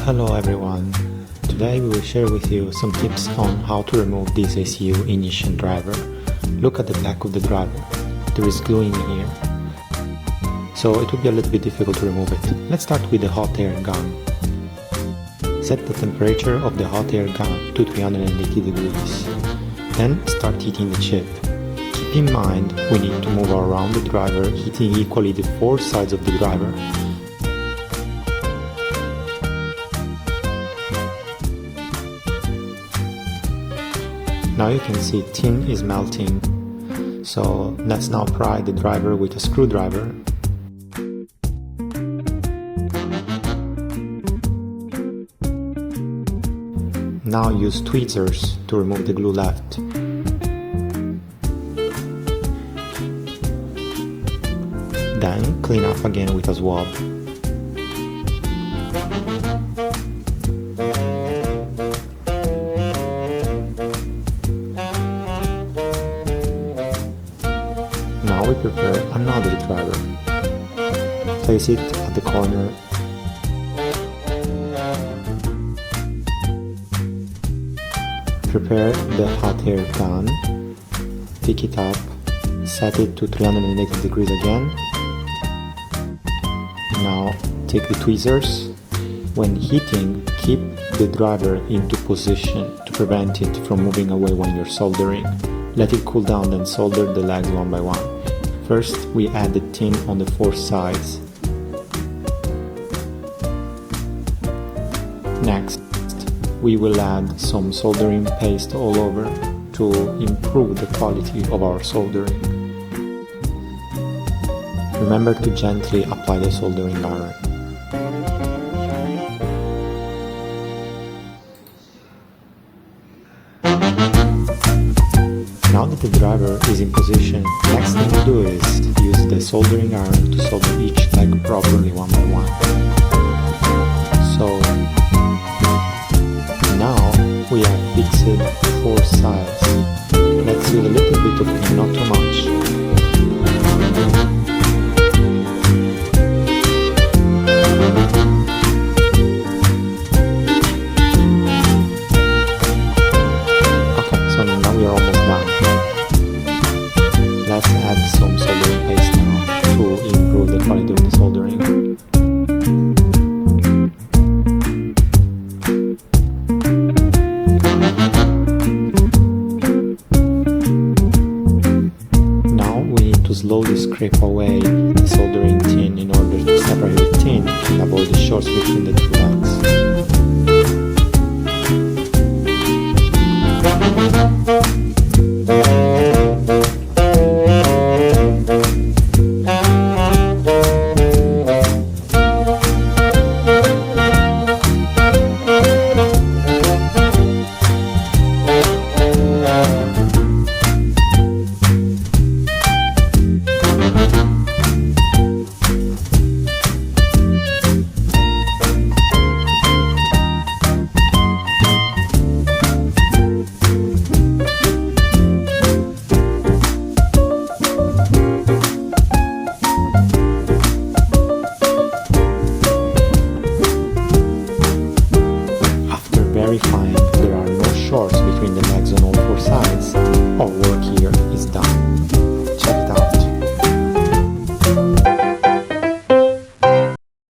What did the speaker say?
Hello everyone, today we will share with you some tips on how to remove this ECU ignition driver. Look at the back of the driver, there is glue in here, so it will be a little bit difficult to remove it. Let's start with the hot air gun. Set the temperature of the hot air gun to 380 degrees, then start heating the chip. Keep in mind we need to move around the driver, heating equally the four sides of the driver. Now you can see tin is melting, so let's now pry the driver with a screwdriver. Now use tweezers to remove the glue left. Then clean up again with a swab. Now we prepare another driver. Place it at the corner. Prepare the hot air gun. Pick it up. Set it to 380 degrees again. Now take the tweezers. When heating, keep the driver into position to prevent it from moving away when you're soldering. Let it cool down, then solder the legs one by one. First, we add the tin on the four sides. Next, we will add some soldering paste all over to improve the quality of our soldering. Remember to gently apply the soldering iron. Now that the driver is in position, next thing to do is use the soldering iron to solder each leg properly one by one. So now we have fixed four sides. Let's use a little bit of tin, not too much. Now we are almost done. Let's add some soldering paste now to improve the quality of the soldering. Now we need to slowly scrape away the soldering tin in order to separate the tin and avoid the shorts between the two legs.